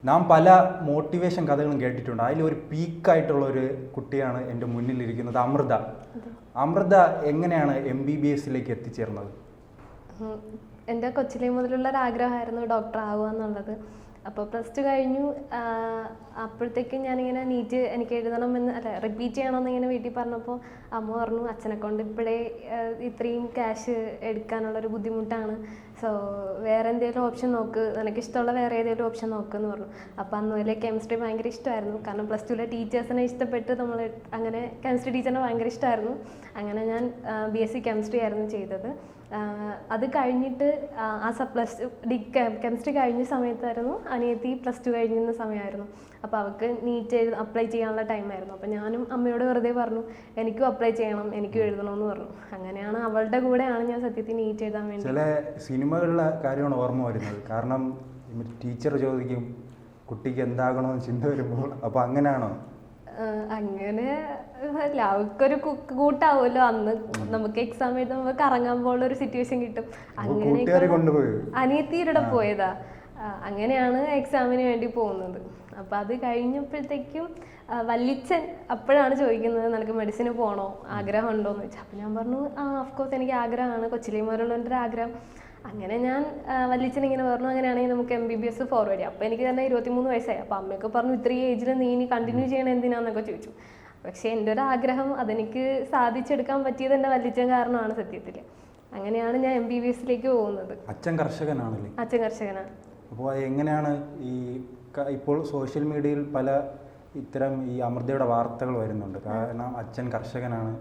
നാം പല മോട്ടിവേഷൻ കഥകളും കേട്ടിട്ടുണ്ട്. അതിലൊരു പീക്കായിട്ടുള്ള ഒരു കുട്ടിയാണ് എൻ്റെ മുന്നിലിരിക്കുന്നത്, അമൃത. അമൃത എങ്ങനെയാണ് MBBSയിലേക്ക് എത്തിച്ചേർന്നത്? എൻ്റെ കൊച്ചിലെ മുതലുള്ള ഒരു ആഗ്രഹമായിരുന്നു ഡോക്ടർ ആവുക എന്നുള്ളത്. അപ്പോൾ +2 കഴിഞ്ഞു. അപ്പോഴത്തേക്കും ഞാനിങ്ങനെ നീറ്റ് എനിക്ക് എഴുതണമെന്ന് റിപ്പീറ്റ് ചെയ്യണമെന്ന് ഇങ്ങനെ വീട്ടിൽ പറഞ്ഞപ്പോൾ അമ്മ പറഞ്ഞു, അച്ഛനെ കൊണ്ട് ഇപ്പോഴേ ഇത്രയും ക്യാഷ് എടുക്കാനുള്ളൊരു ബുദ്ധിമുട്ടാണ്, സോ വേറെ എന്തെങ്കിലും ഓപ്ഷൻ നോക്ക്, നിനക്കിഷ്ടമുള്ള വേറെ ഏതെങ്കിലും ഓപ്ഷൻ നോക്കുമെന്ന് പറഞ്ഞു. അപ്പോൾ അന്ന് മുതലേ കെമിസ്ട്രി ഭയങ്കര ഇഷ്ടമായിരുന്നു. കാരണം +2 ടീച്ചേഴ്സിനെ ഇഷ്ടപ്പെട്ട് നമ്മൾ അങ്ങനെ കെമിസ്ട്രി ടീച്ചറിനെ ഭയങ്കര ഇഷ്ടമായിരുന്നു. അങ്ങനെ ഞാൻ BSc കെമിസ്ട്രി ആയിരുന്നു ചെയ്തത്. അത് കഴിഞ്ഞിട്ട് കെമിസ്ട്രി കഴിഞ്ഞ സമയത്തായിരുന്നു അനിയത്തി +2 കഴിഞ്ഞിരുന്ന സമയമായിരുന്നു. അപ്പോൾ അവൾക്ക് നീറ്റ് അപ്ലൈ ചെയ്യാനുള്ള ടൈമായിരുന്നു. അപ്പോൾ ഞാനും അമ്മയോട് വെറുതെ പറഞ്ഞു, എനിക്കും അപ്ലൈ ചെയ്യണം, എനിക്കും എഴുതണമെന്ന് പറഞ്ഞു. അങ്ങനെയാണ് അവളുടെ കൂടെയാണ് ഞാൻ സത്യത്തിൽ നീറ്റ് എഴുതാൻ വേണ്ടി. ചില സിനിമകളിലെ കാര്യമാണ് ഓർമ്മ വരുന്നത്. കാരണം ടീച്ചർ ചോദിക്കും കുട്ടിക്ക് എന്താകണമെന്ന് ചിന്ത വരുമ്പോൾ, അപ്പോൾ അങ്ങനെയാണോ? അങ്ങനെ അല്ല, അവർക്കൊരു കൂട്ടാവുമല്ലോ. അന്ന് നമുക്ക് എക്സാം എഴുതുമ്പോൾ കറങ്ങാൻ പോകുന്ന ഒരു സിറ്റുവേഷൻ കിട്ടും. അങ്ങനെ അനിയത്തിയുടെ പോയതാ. അങ്ങനെയാണ് എക്സാമിന് വേണ്ടി പോകുന്നത്. അപ്പം അത് കഴിഞ്ഞപ്പോഴത്തേക്കും വല്ലിച്ചൻ അപ്പോഴാണ് ചോദിക്കുന്നത്, നിനക്ക് മെഡിസിന് പോകണോ, ആഗ്രഹം ഉണ്ടോയെന്ന് ചോദിച്ചാൽ. അപ്പം ഞാൻ പറഞ്ഞു, ഓഫ്കോഴ്സ് എനിക്ക് ആഗ്രഹമാണ്, കൊച്ചിലെ മുതലുള്ളൊരു ആഗ്രഹം. അങ്ങനെ ഞാൻ വല്ലിച്ചൻ ഇങ്ങനെ പറഞ്ഞു, അങ്ങനെയാണെങ്കിൽ നമുക്ക് MBBS ഫോർവേഡ് ചെയ്യാം. അപ്പോൾ എനിക്ക് തന്നെ 23 വയസ്സായി. അപ്പോൾ അമ്മയൊക്കെ പറഞ്ഞു, ഇത്രയും ഏജിൽ നീ ഇനി കണ്ടിന്യൂ ചെയ്യണം എന്തിനാന്നൊക്കെ ചോദിച്ചു. പക്ഷേ എൻ്റെ ഒരു ആഗ്രഹം അതെനിക്ക് സാധിച്ചെടുക്കാൻ പറ്റിയത് എൻ്റെ വല്ലിച്ചൻ കാരണമാണ് സത്യത്തിൽ. അങ്ങനെയാണ് ഞാൻ MBBSയിലേക്ക് പോകുന്നത്. അച്ഛൻ കർഷകനാണല്ലേ? അച്ഛൻ കർഷകനാണ്. അപ്പോൾ എങ്ങനെയാണ് ഇപ്പോൾ സോഷ്യൽ മീഡിയയിൽ പല ഇത്തരം ഈ അമൃതയുടെ വാർത്തകൾ വരുന്നുണ്ട്. കാരണം അച്ഛൻ കർഷകനാണ്,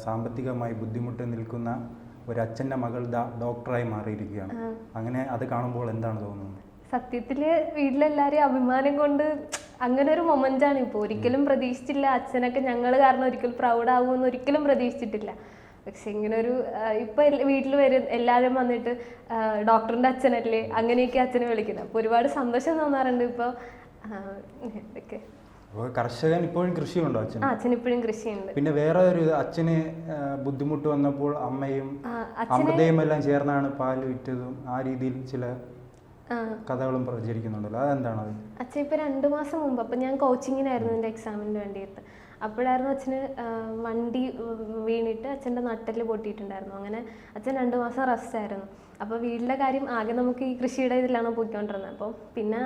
സാമ്പത്തികമായി ബുദ്ധിമുട്ട് നിൽക്കുന്ന ഒരു അച്ഛൻ്റെ മകൾ ഡോക്ടറായി മാറിയിരിക്കുകയാണ്. അങ്ങനെ അത് കാണുമ്പോൾ എന്താണ് തോന്നുന്നത്? സത്യത്തിൽ വീട്ടിലെല്ലാവരെയും അഭിമാനം കൊണ്ട് അങ്ങനെ ഒരു മൊമെൻ്റാണ് ഇപ്പോൾ. ഒരിക്കലും പ്രതീക്ഷിച്ചില്ല. അച്ഛനൊക്കെ ഞങ്ങൾ കാരണം ഒരിക്കലും പ്രൗഡാകുമെന്ന് ഒരിക്കലും പ്രതീക്ഷിച്ചിട്ടില്ല. പക്ഷെ ഇങ്ങനെ ഒരു ഇപ്പം വീട്ടിൽ എല്ലാവരും വന്നിട്ട് ഡോക്ടറിൻ്റെ അച്ഛനല്ലേ അങ്ങനെയൊക്കെ അച്ഛനെ വിളിക്കുന്നത്. അപ്പോൾ ഒരുപാട് സന്തോഷം തോന്നാറുണ്ട് ഇപ്പോൾ. ഇതൊക്കെ കർഷകൻ ഇപ്പോഴും കൃഷിയുണ്ടോ? അച്ഛൻ ഇപ്പോഴും കൃഷിയുണ്ട്. പിന്നെ വേറെ ഒരു അച്ഛന് ബുദ്ധിമുട്ട് വന്നപ്പോൾ അമ്മയും അമൃതയും എല്ലാം ചേർന്നാണ് പാല് വിറ്റതും ആ രീതിയിൽ ചില കഥകളും പ്രചരിക്കുന്നുണ്ടല്ലോ, അതെന്താണ്? അച്ഛൻ ഇപ്പൊ 2 മാസം മുമ്പ്, അപ്പൊ ഞാൻ കോച്ചിങ്ങിനായിരുന്നു എൻ്റെ എക്സാമിന് വേണ്ടിയിട്ട്. അപ്പോഴായിരുന്നു അച്ഛന് വണ്ടി വീണിട്ട് അച്ഛൻ്റെ നട്ടെല്ല് പൊട്ടിയിട്ടുണ്ടായിരുന്നു. അങ്ങനെ അച്ഛൻ 2 മാസം റെസ്റ്റ് ആയിരുന്നു. അപ്പോൾ വീട്ടിലെ കാര്യം ആകെ നമുക്ക് ഈ കൃഷിയുടെ ഇതിലാണ് പോയിക്കൊണ്ടിരുന്നത്. അപ്പോൾ പിന്നെ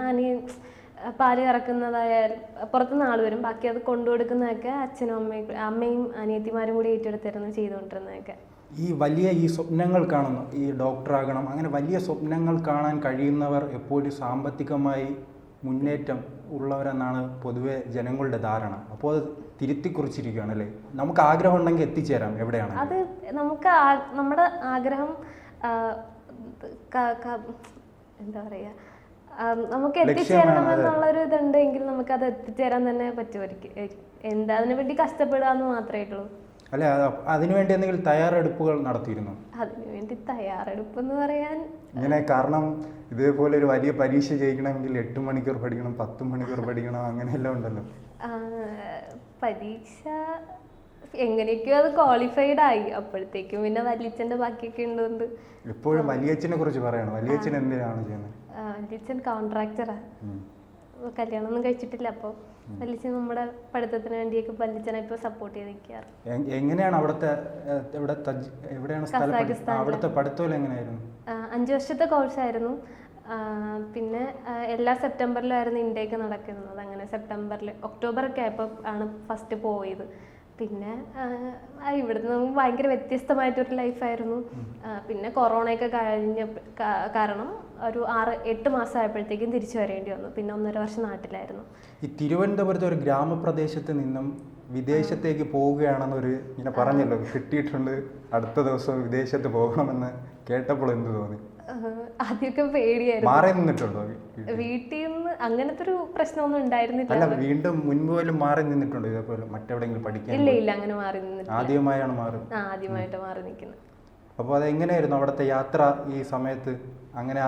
പാല് കറക്കുന്നതായാൽ പുറത്തുനിന്ന് ആൾ വരും, ബാക്കി അത് കൊണ്ടുകൊടുക്കുന്നതൊക്കെ അച്ഛനും അമ്മയും അനിയത്തിമാരും കൂടി ഏറ്റെടുത്തിരുന്നു ചെയ്തുകൊണ്ടിരുന്നതൊക്കെ. ഈ വലിയ സ്വപ്നങ്ങൾ കാണുന്നു, ഈ ഡോക്ടറാകണം, അങ്ങനെ വലിയ സ്വപ്നങ്ങൾ കാണാൻ കഴിയുന്നവർ എപ്പോഴും സാമ്പത്തികമായി മുന്നേറ്റം ഉള്ളവരെന്നാണ് പൊതുവെ ജനങ്ങളുടെ ധാരണ. അപ്പോൾ അത് തിരുത്തിക്കുറിച്ചിരിക്കുകയാണ് അല്ലേ? നമുക്ക് ആഗ്രഹം ഉണ്ടെങ്കിൽ എത്തിച്ചേരാം എവിടെയാണ്. അത് നമുക്ക് നമ്മുടെ ആഗ്രഹം എന്താ പറയുക, നമുക്ക് എത്തിച്ചേരണമെന്നുള്ളൊരു ഇതുണ്ടെങ്കിൽ നമുക്ക് അത് എത്തിച്ചേരാൻ തന്നെ പറ്റുമായിരിക്കും. എന്താ അതിനു വേണ്ടി കഷ്ടപ്പെടുക എന്ന് മാത്രമേ ഉള്ളൂ. അല്ലെ, അതിനുവേണ്ടി എന്തെങ്കിലും തയ്യാറെടുപ്പുകൾ നടത്തിയിരുന്നു? അതിനുവേണ്ടി തയ്യാറെടുപ്പ് എന്ന് പറയാൻ ഇങ്ങനെ, കാരണം ഇതേപോലെ ഒരു വലിയ പരീക്ഷ ജയിക്കണമെങ്കിൽ 8 മണിക്കൂർ പഠിക്കണം, 10 മണിക്കൂർ പഠിക്കണം, അങ്ങനെയെല്ലാം ഉണ്ടല്ലോ. പരീക്ഷ എങ്ങനെയൊക്കെയോ അത് ക്വാളിഫൈഡ് ആയി. അപ്പോഴത്തേക്കും പിന്നെ വല്യച്ഛൻ്റെ ബാക്കിയൊക്കെ ഉണ്ടുകൊണ്ട്. എപ്പോഴും വലിയച്ഛനെ കുറിച്ച് പറയണം. വലിയച്ഛൻ എന്തിനാണ് ചെയ്യുന്നത്? വല്യച്ഛൻ കോൺട്രാക്ടറാണ്, കല്യാണം ഒന്നും കഴിച്ചിട്ടില്ല. അപ്പോൾ വല്യച്ഛൻ നമ്മുടെ പഠിത്തത്തിന് വേണ്ടിയൊക്കെ വല്യച്ഛനെ ഇപ്പോൾ സപ്പോർട്ട് ചെയ്ത് നിൽക്കാറ്. എങ്ങനെയാണ് അവിടുത്തെ അവിടുത്തെ പഠിത്തം എങ്ങനെയായിരുന്നു? 5 വർഷത്തെ കോഴ്സായിരുന്നു. പിന്നെ എല്ലാ സെപ്റ്റംബറിലായിരുന്നു ഇൻടേക്ക് നടക്കുന്നത്. അങ്ങനെ ഒക്ടോബറൊക്കെ ആയപ്പോൾ ആണ് ഫസ്റ്റ് പോയത്. പിന്നെ ഇവിടുന്ന് നമുക്ക് ഭയങ്കര വ്യത്യസ്തമായിട്ടൊരു ലൈഫായിരുന്നു. പിന്നെ കൊറോണയൊക്കെ കഴിഞ്ഞ കാരണം ഒരു 6-8 മാസം ആയപ്പോഴത്തേക്കും തിരിച്ചു വരേണ്ടി വന്നു. പിന്നെ 1.5 വർഷം നാട്ടിലായിരുന്നു. ഈ തിരുവനന്തപുരത്ത് ഒരു ഗ്രാമപ്രദേശത്ത് നിന്നും വിദേശത്തേക്ക് പോവുകയാണെന്നൊരു ഇങ്ങനെ പറഞ്ഞല്ലോ, കിട്ടിയിട്ടുണ്ട്, അടുത്ത ദിവസം വിദേശത്ത് പോകണമെന്ന് കേട്ടപ്പോൾ എന്ത് തോന്നി? ആദ്യമൊക്കെ പേടിയായിരുന്നു. മാറി നിന്നിട്ടുണ്ടോ വീട്ടിൽ നിന്ന്? അങ്ങനത്തെ ഒരു പ്രശ്നമൊന്നും ഉണ്ടായിരുന്നില്ല. അല്ല, വീണ്ടും മുൻപ് പോലും മാറി നിന്നിട്ടുണ്ടോ ഇതേപോലെ മറ്റെവിടെയെങ്കിലും പഠിക്കാൻ? ഇല്ല, അങ്ങനെ മാറി നിന്നിട്ടില്ല. ആദ്യമായാണ് ആദ്യമായിട്ട് മാറി നിൽക്കുന്നത്. അപ്പോൾ അതെങ്ങനെയായിരുന്നു അവിടുത്തെ യാത്ര ഈ സമയത്ത്? അങ്ങനെ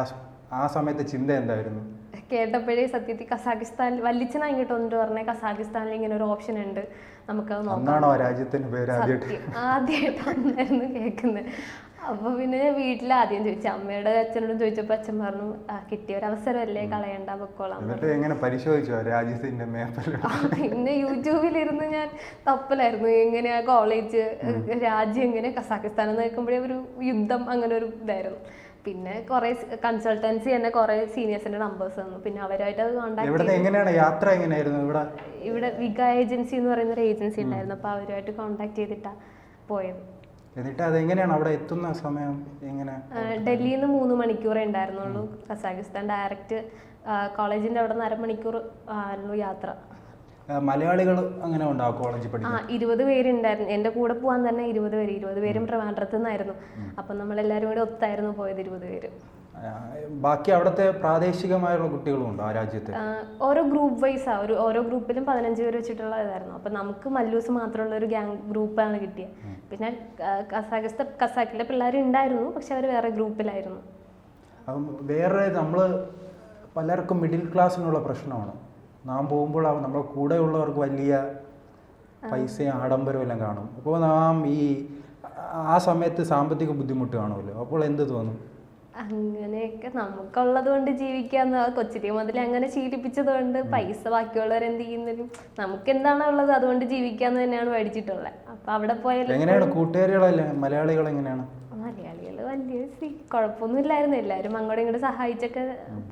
ആ സമയത്തെ ചിന്ത എന്തായിരുന്നു? കേട്ടപ്പോഴേ സത്യത്തിൽ കസാഖിസ്ഥാനിൽ വല്ലിച്ചന ഇങ്ങോട്ട് വന്നിട്ട് പറഞ്ഞ കസാഖിസ്ഥാനിൽ ഇങ്ങനെ ഒരു ഓപ്ഷൻ ഉണ്ട്, നമുക്കത് നോക്കാം. രാജ്യത്തിന്റെ പേര് ആദ്യമായിട്ടായിരുന്നു കേൾക്കുന്നത്. അപ്പൊ പിന്നെ വീട്ടിൽ ആദ്യം ചോദിച്ചു, അമ്മയുടെ അച്ഛനോടും ചോദിച്ചപ്പോ അച്ഛൻ പറഞ്ഞു കിട്ടിയ ഒരു അവസരമല്ലേ, കളയണ്ട, പൊക്കോളാം. എങ്ങനെ പരിശോധിച്ചോ രാജ്യത്തിന്റെ പിന്നെ യൂട്യൂബിലിരുന്ന് ഞാൻ തപ്പലായിരുന്നു, എങ്ങനെയാ കോളേജ് രാജ്യം എങ്ങനെ കസാഖിസ്ഥാൻ എന്ന് കേൾക്കുമ്പോഴേ ഒരു യുദ്ധം അങ്ങനെ ഒരു ഇതായിരുന്നു. പിന്നെ കുറെ കൺസൾട്ടൻസി തന്നെ കുറെ സീനിയേഴ്സിന്റെ നമ്പേഴ്സ് തന്നു. പിന്നെ അവരായിട്ട് അത് കോൺടാക്ട്. എങ്ങനെയാണ് യാത്ര, എങ്ങനെയായിരുന്നു ഇവിടെ വിക ഏജൻസി എന്ന് പറയുന്ന ഒരു ഏജൻസി ഉണ്ടായിരുന്നു. അപ്പൊ അവരുമായിട്ട് കോൺടാക്ട് ചെയ്തിട്ടാ പോയത്. എന്നിട്ട് അതെങ്ങനെയാണ് അവിടെ എത്തുന്ന സമയം? എങ്ങനെ? ഡൽഹിയിൽ നിന്ന് 3 മണിക്കൂറേ ഉണ്ടായിരുന്നുള്ളൂ കസാഖിസ്ഥാൻ. ഡയറക്റ്റ് കോളേജിന്റെ അവിടെ നിന്ന് 1/2 മണിക്കൂർ ആയിരുന്നു യാത്ര. മലയാളികൾ അങ്ങനെ ഉണ്ടാവും കോളേജിൽ പഠിക്കാൻ? 20 പേരുണ്ടായിരുന്നു. എൻ്റെ കൂടെ പോകാൻ തന്നെ 20 പേരും ട്രിവാൻഡ്രത്ത് നിന്നായിരുന്നു. അപ്പം നമ്മളെല്ലാവരും കൂടെ ഒത്തായിരുന്നു പോയത്, 20 പേര്. ബാക്കി അവിടുത്തെ പ്രാദേശികമായുള്ള കുട്ടികളും ഉണ്ടോ ആ രാജ്യത്ത്? ഓരോ ഗ്രൂപ്പ് വൈസാ, ഓരോ ഗ്രൂപ്പിലും 15 പേര് വെച്ചിട്ടുള്ള ഇതായിരുന്നു. അപ്പം നമുക്ക് മല്ലൂസ് മാത്രമുള്ള ഒരു ഗ്യാങ് ഗ്രൂപ്പാണ് കിട്ടിയത്. പിന്നെ കസാക്കിലെ പിള്ളേർ ഉണ്ടായിരുന്നു, പക്ഷെ അവർ വേറെ ഗ്രൂപ്പിലായിരുന്നു. വേറെ നമ്മൾ പലർക്കും മിഡിൽ ക്ലാസ്സിനുള്ള പ്രശ്നമാണ്. നാം പോകുമ്പോൾ നമ്മുടെ കൂടെ ഉള്ളവർക്ക് വലിയ പൈസയും ആഡംബരവും എല്ലാം കാണും. അപ്പോൾ നാം ആ സമയത്ത് സാമ്പത്തിക ബുദ്ധിമുട്ട് കാണുമല്ലോ, അപ്പോൾ എന്ത് തോന്നും? അങ്ങനെയൊക്കെ നമുക്കുള്ളത് കൊണ്ട് ജീവിക്കാന്ന് കൊച്ചിലെ മുതൽ അങ്ങനെ ശീലിപ്പിച്ചത് കൊണ്ട് പൈസ ബാക്കിയുള്ളവർ എന്ത് ചെയ്യുന്നതിനും നമുക്ക് എന്താണോ ഉള്ളത് അതുകൊണ്ട് ജീവിക്കാന്ന് തന്നെയാണ് പഠിച്ചിട്ടുള്ളത്. അപ്പൊ അവിടെ പോയാലും എങ്ങനെയാണ് കൂട്ടുകാരികളല്ലേ മലയാളികൾ? എങ്ങനെയാണ് മലയാളികൾ? വലിയ കുഴപ്പമൊന്നും ഇല്ലായിരുന്നു, എല്ലാവരും അങ്ങോട്ടും ഇങ്ങോട്ട് സഹായിച്ചൊക്കെ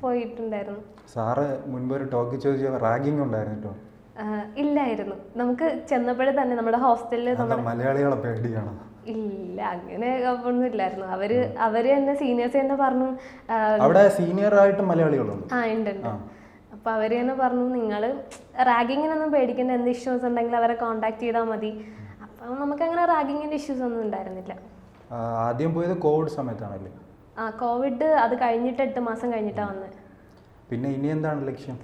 പോയിട്ടുണ്ടായിരുന്നു. സാറ് മുൻപ് ഒരു ടോക്ക് ചോദിച്ച റാഗിങ് ഉണ്ടായിരുന്നു? ഇല്ലായിരുന്നു. നമുക്ക് ചെന്നപ്പോഴേ തന്നെ നമ്മുടെ ഹോസ്റ്റലിൽ മലയാളികളെ പേടിയാണ്. ഇല്ല, അങ്ങനെ ഒന്നും ഇല്ലായിരുന്നു. അവര് തന്നെ സീനിയേഴ്സ് തന്നെ പറഞ്ഞു. അവിടെ സീനിയർ ആയിട്ട് മലയാളികളുണ്ട്? ഉണ്ട്. അപ്പൊ അവര് തന്നെ പറഞ്ഞു, നിങ്ങൾ റാഗിങ്ങിനൊന്നും പേടിക്കേണ്ട, എന്ത് ഇഷ്യൂസ് ഉണ്ടെങ്കിൽ അവരെ കോണ്ടാക്ട് ചെയ്താൽ മതി. അപ്പൊ നമുക്ക് അങ്ങനെ റാഗിങ്ങിന്റെ ഇഷ്യൂസ് ഒന്നും ഉണ്ടായിരുന്നില്ല. ആദ്യം പോയത് കോവിഡ് സമയത്താണല്ലേ? കോവിഡ് അത് കഴിഞ്ഞിട്ട് 8 മാസം കഴിഞ്ഞിട്ടാ വന്നത്. പിന്നെ ഇനി എന്താണ് ലക്ഷ്യം?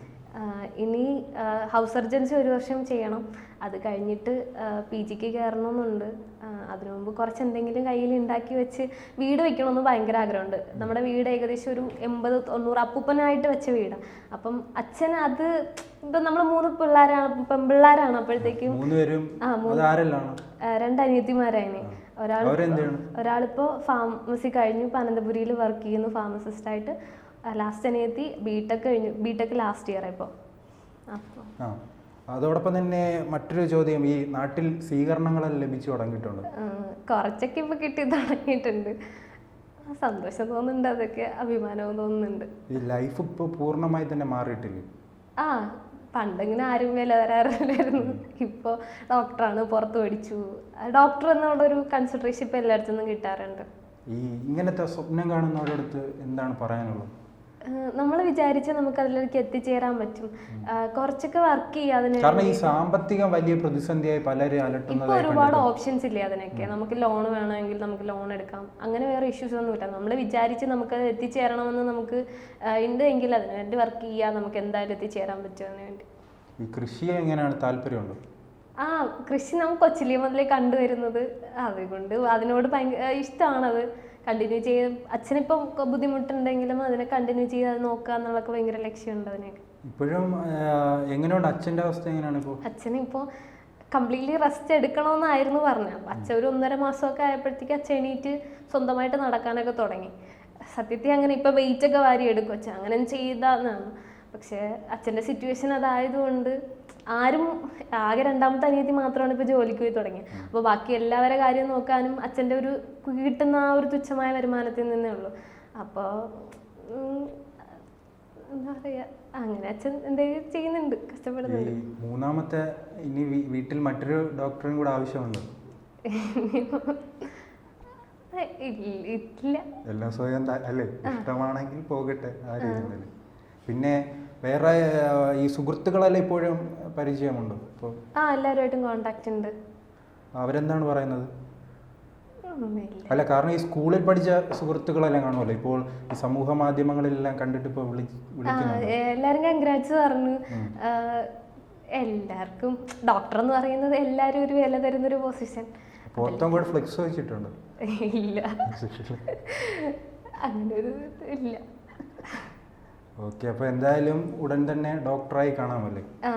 ഇനി ഹൗസ് സർജൻസി 1 വർഷം ചെയ്യണം. അത് കഴിഞ്ഞിട്ട് PGക്ക് കയറണമെന്നുണ്ട്. അതിനു മുമ്പ് കുറച്ച് എന്തെങ്കിലും കയ്യിൽ ഉണ്ടാക്കി വെച്ച് വീട് വെക്കണമെന്ന് ഭയങ്കര ആഗ്രഹമുണ്ട്. നമ്മുടെ വീട് ഏകദേശം ഒരു 80-90 അപ്പൂപ്പനായിട്ട് വെച്ച വീടാണ്. അപ്പം അച്ഛൻ അത് ഇപ്പം നമ്മൾ 3 പെൺപിള്ളേരാണ്. അപ്പോഴത്തേക്കും 2 അനിയത്തിമാരായിന്. ഒരാളിപ്പോ ഫാർമസി കഴിഞ്ഞു, അനന്തപുരിയിൽ വർക്ക് ചെയ്യുന്നു ഫാർമസിസ്റ്റ് ആയിട്ട്. ലാസ്റ്റ് അനിയത്തി ബിടെക് ലാസ്റ്റ് ഇയർ ഇപ്പോൾ. അതോടൊപ്പം തന്നെ മറ്റൊരു ചോദ്യം, ഈ നാട്ടിൽ സ്വീകരണങ്ങളെല്ലാം ലഭിച്ചു തുടങ്ങിയിട്ടുണ്ട്? കുറച്ചൊക്കെ ഇപ്പൊ കിട്ടി തുടങ്ങിയിട്ടുണ്ട്. സന്തോഷം തോന്നുന്നുണ്ട്, അതൊക്കെ അഭിമാനവും തോന്നുന്നുണ്ട്. ഈ ലൈഫ് ഇപ്പോൾ പൂർണ്ണമായി തന്നെ മാറിയിട്ടില്ലേ? പണ്ടിങ്ങനെ ആരും വില തരാറില്ലായിരുന്നു. ഇപ്പോൾ ഡോക്ടറാണ്, പുറത്ത് പഠിച്ചു, ഡോക്ടർ എന്നുള്ളൊരു കൺസിഡറേഷൻ ഇപ്പൊ എല്ലായിടത്തുനിന്നും കിട്ടാറുണ്ട്. ഈ ഇങ്ങനത്തെ സ്വപ്നം കാണുന്നവരടുത്ത് എന്താണ് പറയാനുള്ളത്? നമ്മൾ വിചാരിച്ച് നമുക്ക് അതിലേക്ക് എത്തിച്ചേരാൻ പറ്റും. കുറച്ചൊക്കെ വർക്ക് ചെയ്യാതെ, കാരണം ഈ സാമ്പത്തികം വലിയ പ്രതിസന്ധിയായി പലരും അലട്ടുന്നത്. ഇപ്പൊ ഒരുപാട് ഓപ്ഷൻസ് ഇല്ലേ അതിനൊക്കെ. നമുക്ക് ലോൺ വേണമെങ്കിൽ നമുക്ക് ലോൺ എടുക്കാം, അങ്ങനെ വേറെ ഇഷ്യൂസ് ഒന്നും ഇല്ല. നമ്മൾ വിചാരിച്ച് നമുക്ക് എത്തിച്ചേരണമെന്ന് നമുക്ക് ഉണ്ടെങ്കിൽ അതിന് വേണ്ടി വർക്ക് ചെയ്യാൻ നമുക്ക് എന്തായാലും എത്തിച്ചേരാൻ പറ്റും. അതിന് വേണ്ടി ഈ കൃഷിയെ എങ്ങനെയാണ് താല്പര്യമുണ്ട്? കൃഷി നമുക്ക് കൊച്ചിലെ മുതലേ കണ്ടുവരുന്നത്, അതുകൊണ്ട് അതിനോട് ഭയങ്കര ഇഷ്ടമാണത്. കണ്ടിന്യൂ ചെയ്ത് അച്ഛനിപ്പം ബുദ്ധിമുട്ടുണ്ടെങ്കിലും അതിനെ കണ്ടിന്യൂ ചെയ്ത് അത് നോക്കുക എന്നുള്ളതൊക്കെ ഭയങ്കര ലക്ഷ്യമുണ്ട് അതിനൊക്കെ. ഇപ്പോഴും എങ്ങനെയുണ്ട് അച്ഛൻ്റെ അവസ്ഥ? എങ്ങനെയാണ് ഇപ്പോൾ? അച്ഛനിപ്പോൾ കംപ്ലീറ്റ്ലി റെസ്റ്റ് എടുക്കണമെന്നായിരുന്നു പറഞ്ഞത്. അപ്പം അച്ഛൻ ഒരു 1.5 മാസമൊക്കെ ആയപ്പോഴത്തേക്ക് അച്ഛൻ എണീറ്റ് സ്വന്തമായിട്ട് നടക്കാനൊക്കെ തുടങ്ങി. സത്യത്തിൽ അങ്ങനെ ഇപ്പം വെയിറ്റൊക്കെ വാരി എടുക്കും അച്ഛൻ, അങ്ങനെ ചെയ്താന്നാണ്. പക്ഷേ അച്ഛൻ്റെ സിറ്റുവേഷൻ അതായതുകൊണ്ട് ആരും, ആകെ 2ാമത്തെ അനിയത്തി മാത്രമാണ് ഇപ്പോൾ ജോലിക്ക് പോയി തുടങ്ങിയത്. അപ്പോൾ ബാക്കി എല്ലാവരുടെ കാര്യം നോക്കാനും അച്ഛൻ്റെ ഒരു കിട്ടുന്ന ആ ഒരു തുച്ഛമായ വരുമാനത്തിൽ നിന്നേ ഉള്ളൂ. അപ്പോൾ എന്താ പറയുക, അങ്ങനെ അച്ഛൻ എന്തെങ്കിലും ചെയ്യുന്നുണ്ട്, കഷ്ടപ്പെടുന്നുണ്ട്. 3ാമത്തെ ഇനി വീട്ടിൽ മറ്റൊരു ഡോക്ടറും കൂടെ ആവശ്യമുണ്ട്? ഇല്ല, എല്ലാം സ്വയം അല്ലേ, ഇഷ്ടമാണെങ്കിൽ പോകട്ടെ. പിന്നെ വേറെ ഈ സുഹൃത്തുക്കളെല്ലാം ഇപ്പോഴും പരിചയമുണ്ടോ? ഇപ്പോൾ എല്ലാവരുമായിട്ടും കോണ്ടാക്ട് ഉണ്ട്. അവരെന്താണ് പറയുന്നത്? അല്ല, കാരണം ഈ സ്കൂളിൽ പഠിച്ച സുഹൃത്തുക്കളെല്ലാം കാണുമല്ലോ, ഇപ്പോൾ ഈ സമൂഹ മാധ്യമങ്ങളിലെല്ലാം കണ്ടിട്ട് ഇപ്പോൾ വിളിക്കുന്നുണ്ട്. എല്ലാവരും കൺഗ്രാറ്റ്സ് പറഞ്ഞു. എല്ലാവർക്കും ഡോക്ടർ എന്ന് പറയുന്നത് എല്ലാവരും ഒരു വില തരുന്നൊരു പൊസിഷൻ. പുറത്തും കൂടെ ഫ്ലെക്സ് വെച്ചിട്ടുണ്ട്? ഇല്ല, അങ്ങനെ ഒരു ഇല്ല. ഓക്കെ, അപ്പോൾ എന്തായാലും ഉടൻ തന്നെ ഡോക്ടറായി കാണാമല്ലേ? ആ